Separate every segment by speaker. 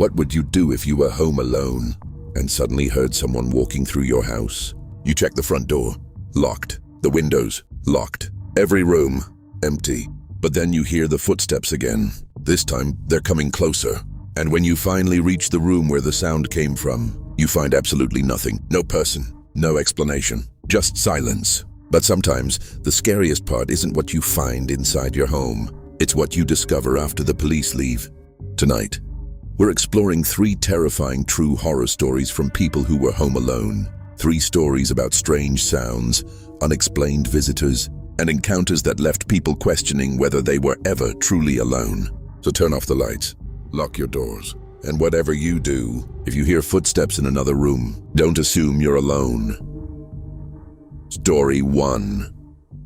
Speaker 1: What would you do if you were home alone and suddenly heard someone walking through your house? You check the front door, locked. The windows, locked. Every room, empty. But then you hear the footsteps again. This time, they're coming closer. And when you finally reach the room where the sound came from, you find absolutely nothing. No person, no explanation, just silence. But sometimes, the scariest part isn't what you find inside your home. It's what you discover after the police leave. Tonight, we're exploring 3 terrifying true horror stories from people who were home alone. 3 stories about strange sounds, unexplained visitors, and encounters that left people questioning whether they were ever truly alone. So turn off the lights, lock your doors, and whatever you do, if you hear footsteps in another room, don't assume you're alone. Story 1.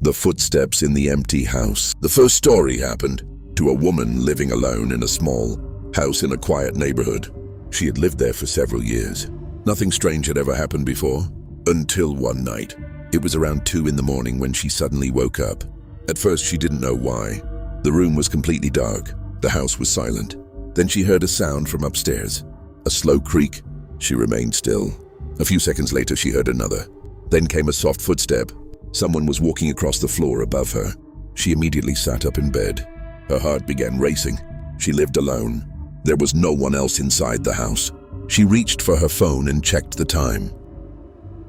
Speaker 1: The footsteps in the empty house. The first story happened to a woman living alone in a small house in a quiet neighborhood. She had lived there for several years. Nothing strange had ever happened before, until one night. It was around 2 in the morning when she suddenly woke up. At first, she didn't know why. The room was completely dark. The house was silent. Then she heard a sound from upstairs. A slow creak. She remained still. A few seconds later, she heard another. Then came a soft footstep. Someone was walking across the floor above her. She immediately sat up in bed. Her heart began racing. She lived alone. There was no one else inside the house. She reached for her phone and checked the time.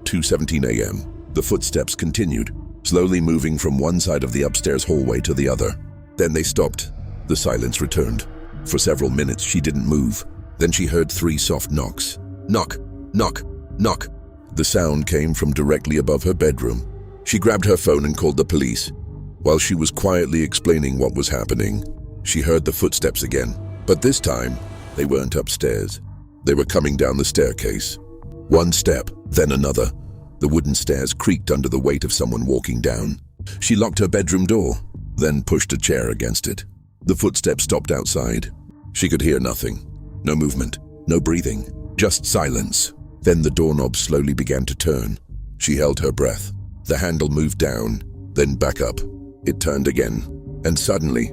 Speaker 1: 2:17 a.m. The footsteps continued, slowly moving from one side of the upstairs hallway to the other. Then they stopped. The silence returned. For several minutes, she didn't move. Then she heard 3 soft knocks. Knock, knock, knock. The sound came from directly above her bedroom. She grabbed her phone and called the police. While she was quietly explaining what was happening, she heard the footsteps again. But this time, they weren't upstairs. They were coming down the staircase. One step, then another. The wooden stairs creaked under the weight of someone walking down. She locked her bedroom door, then pushed a chair against it. The footsteps stopped outside. She could hear nothing. No movement, no breathing, just silence. Then the doorknob slowly began to turn. She held her breath. The handle moved down, then back up. It turned again, and suddenly,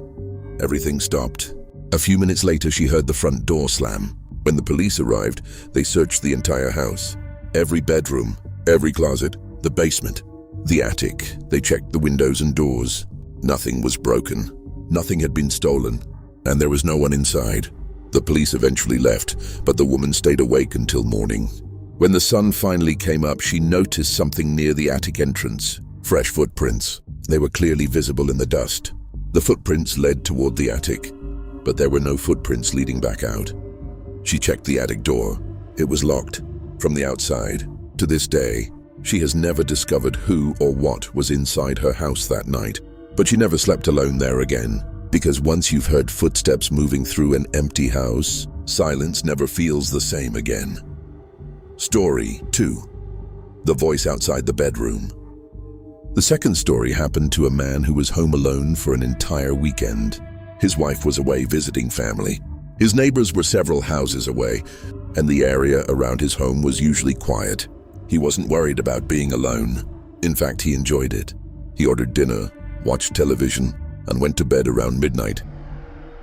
Speaker 1: everything stopped. A few minutes later, she heard the front door slam. When the police arrived, they searched the entire house. Every bedroom, every closet, the basement, the attic. They checked the windows and doors. Nothing was broken. Nothing had been stolen, and there was no one inside. The police eventually left, but the woman stayed awake until morning. When the sun finally came up, she noticed something near the attic entrance. Fresh footprints. They were clearly visible in the dust. The footprints led toward the attic, but there were no footprints leading back out. She checked the attic door. It was locked from the outside. To this day, she has never discovered who or what was inside her house that night. But she never slept alone there again, because once you've heard footsteps moving through an empty house, silence never feels the same again. Story 2. The voice outside the bedroom. The second story happened to a man who was home alone for an entire weekend. His wife was away visiting family. His neighbors were several houses away, and the area around his home was usually quiet. He wasn't worried about being alone. In fact, he enjoyed it. He ordered dinner, watched television, and went to bed around midnight.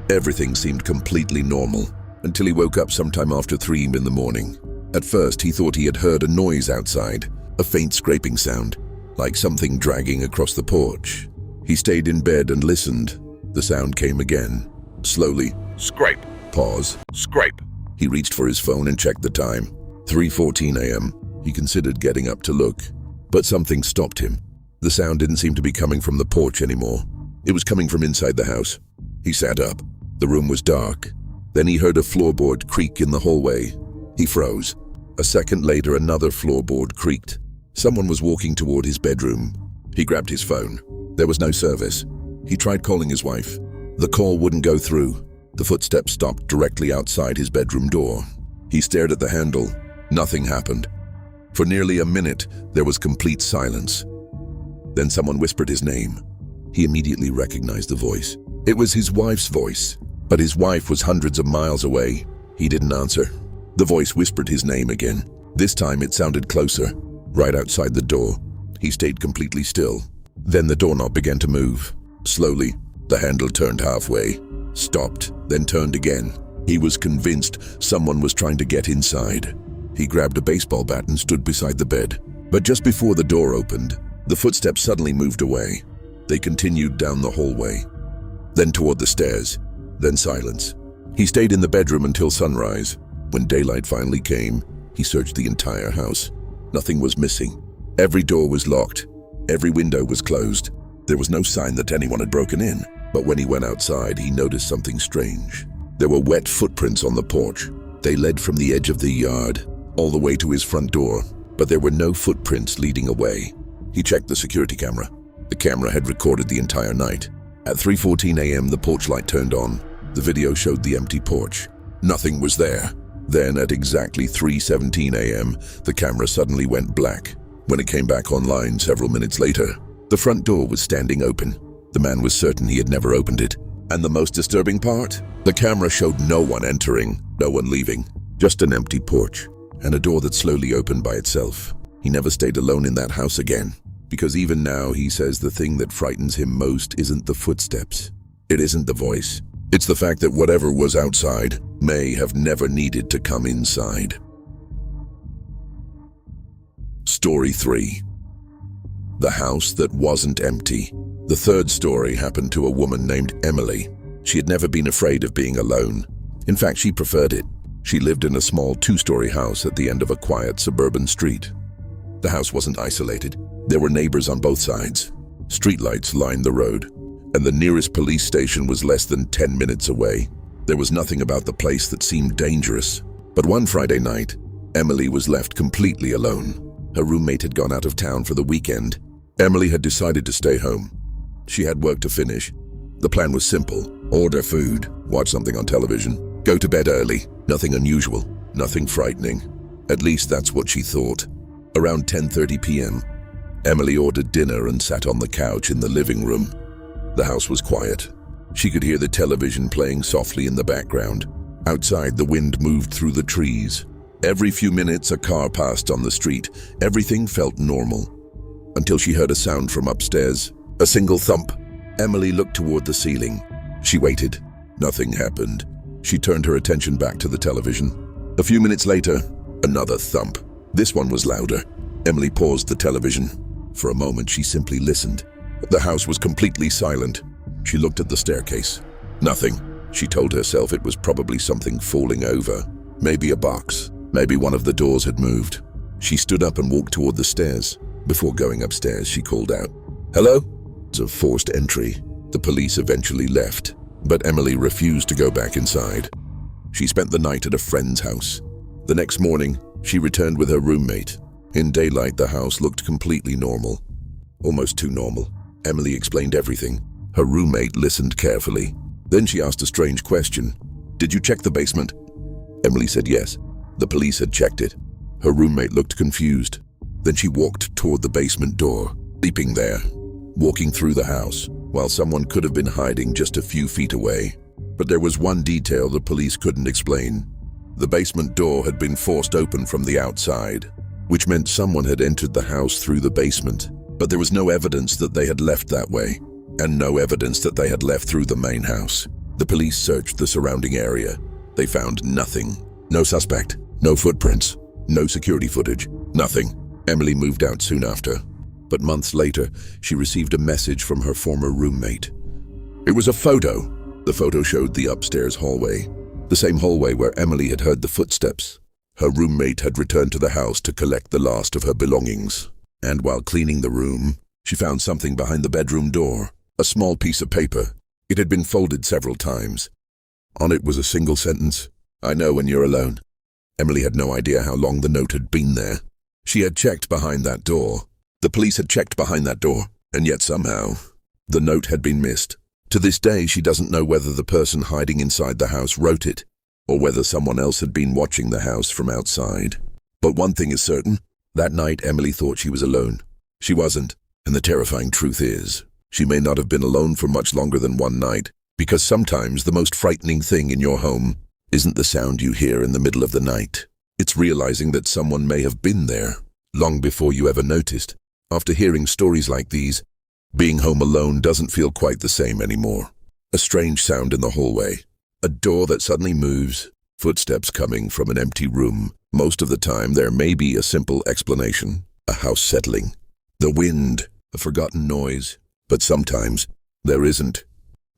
Speaker 1: Everything seemed completely normal until he woke up sometime after 3 in the morning. At first, he thought he had heard a noise outside, a faint scraping sound, like something dragging across the porch. He stayed in bed and listened. The sound came again. Slowly. Scrape. Pause. Scrape. He reached for his phone and checked the time. 3:14 a.m. He considered getting up to look, but something stopped him. The sound didn't seem to be coming from the porch anymore. It was coming from inside the house. He sat up. The room was dark. Then he heard a floorboard creak in the hallway. He froze. A second later, another floorboard creaked. Someone was walking toward his bedroom. He grabbed his phone. There was no service. He tried calling his wife. The call wouldn't go through. The footsteps stopped directly outside his bedroom door. He stared at the handle. Nothing happened. For nearly a minute, there was complete silence. Then someone whispered his name. He immediately recognized the voice. It was his wife's voice, but his wife was hundreds of miles away. He didn't answer. The voice whispered his name again. This time it sounded closer, right outside the door. He stayed completely still. Then the doorknob began to move. Slowly, the handle turned halfway, stopped, then turned again. He was convinced someone was trying to get inside. He grabbed a baseball bat and stood beside the bed. But just before the door opened, the footsteps suddenly moved away. They continued down the hallway, then toward the stairs, then silence. He stayed in the bedroom until sunrise. When daylight finally came, he searched the entire house. Nothing was missing. Every door was locked. Every window was closed. There was no sign that anyone had broken in. But when he went outside, he noticed something strange. There were wet footprints on the porch. They led from the edge of the yard all the way to his front door, but there were no footprints leading away. He checked the security camera. The camera had recorded the entire night. At 3:14 a.m., the porch light turned on. The video showed the empty porch. Nothing was there. Then at exactly 3:17 a.m., the camera suddenly went black. When it came back online several minutes later, the front door was standing open. The man was certain he had never opened it. And the most disturbing part? The camera showed no one entering, no one leaving, just an empty porch and a door that slowly opened by itself. He never stayed alone in that house again, because even now he says the thing that frightens him most isn't the footsteps. It isn't the voice. It's the fact that whatever was outside may have never needed to come inside. Story 3. The house that wasn't empty. The third story happened to a woman named Emily. She had never been afraid of being alone. In fact, she preferred it. She lived in a small 2-story house at the end of a quiet suburban street. The house wasn't isolated. There were neighbors on both sides. Streetlights lined the road, and the nearest police station was less than 10 minutes away. There was nothing about the place that seemed dangerous. But one Friday night, Emily was left completely alone. Her roommate had gone out of town for the weekend. Emily had decided to stay home. She had work to finish. The plan was simple: order food, watch something on television, go to bed early. Nothing unusual, nothing frightening. At least that's what she thought. Around 10:30 p.m., Emily ordered dinner and sat on the couch in the living room. The house was quiet. She could hear the television playing softly in the background. Outside, the wind moved through the trees. Every few minutes, a car passed on the street. Everything felt normal, until she heard a sound from upstairs. A single thump. Emily looked toward the ceiling. She waited. Nothing happened. She turned her attention back to the television. A few minutes later, another thump. This one was louder. Emily paused the television. For a moment, she simply listened. The house was completely silent. She looked at the staircase. Nothing. She told herself it was probably something falling over. Maybe a box. Maybe one of the doors had moved. She stood up and walked toward the stairs. Before going upstairs, she called out, "Hello?" It's a forced entry. The police eventually left, but Emily refused to go back inside. She spent the night at a friend's house. The next morning, she returned with her roommate. In daylight, the house looked completely normal. Almost too normal. Emily explained everything. Her roommate listened carefully. Then she asked a strange question. "Did you check the basement?" Emily said yes. The police had checked it. Her roommate looked confused. Then she walked toward the basement door, leaping there, walking through the house, while someone could have been hiding just a few feet away. But there was one detail the police couldn't explain. The basement door had been forced open from the outside, which meant someone had entered the house through the basement. But there was no evidence that they had left that way, and no evidence that they had left through the main house. The police searched the surrounding area. They found nothing. No suspect, no footprints, no security footage, nothing. Emily moved out soon after. But months later, she received a message from her former roommate. It was a photo. The photo showed the upstairs hallway, the same hallway where Emily had heard the footsteps. Her roommate had returned to the house to collect the last of her belongings. And while cleaning the room, she found something behind the bedroom door, a small piece of paper. It had been folded several times. On it was a single sentence: "I know when you're alone." Emily had no idea how long the note had been there. She had checked behind that door. The police had checked behind that door, and yet somehow, the note had been missed. To this day, she doesn't know whether the person hiding inside the house wrote it, or whether someone else had been watching the house from outside. But one thing is certain: that night, Emily thought she was alone. She wasn't, and the terrifying truth is, she may not have been alone for much longer than one night, because sometimes the most frightening thing in your home isn't the sound you hear in the middle of the night. It's realizing that someone may have been there, long before you ever noticed. After hearing stories like these, being home alone doesn't feel quite the same anymore. A strange sound in the hallway, A door that suddenly moves, footsteps coming from an empty room. Most of the time, there may be a simple explanation, a house settling, the wind, a forgotten noise. But sometimes, there isn't.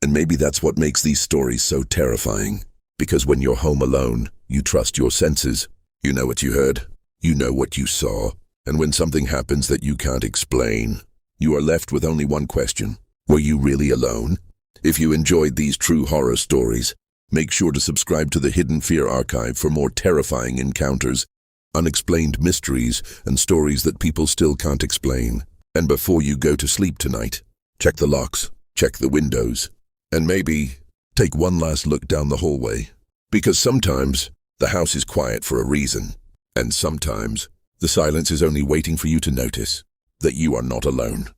Speaker 1: And maybe that's what makes these stories so terrifying. Because when you're home alone, you trust your senses. You know what you heard. You know what you saw. And when something happens that you can't explain, you are left with only one question. Were you really alone? If you enjoyed these true horror stories, make sure to subscribe to the Hidden Fear Archive for more terrifying encounters, unexplained mysteries, and stories that people still can't explain. And before you go to sleep tonight, check the locks, check the windows, and maybe take one last look down the hallway. Because sometimes the house is quiet for a reason, and sometimes the silence is only waiting for you to notice that you are not alone.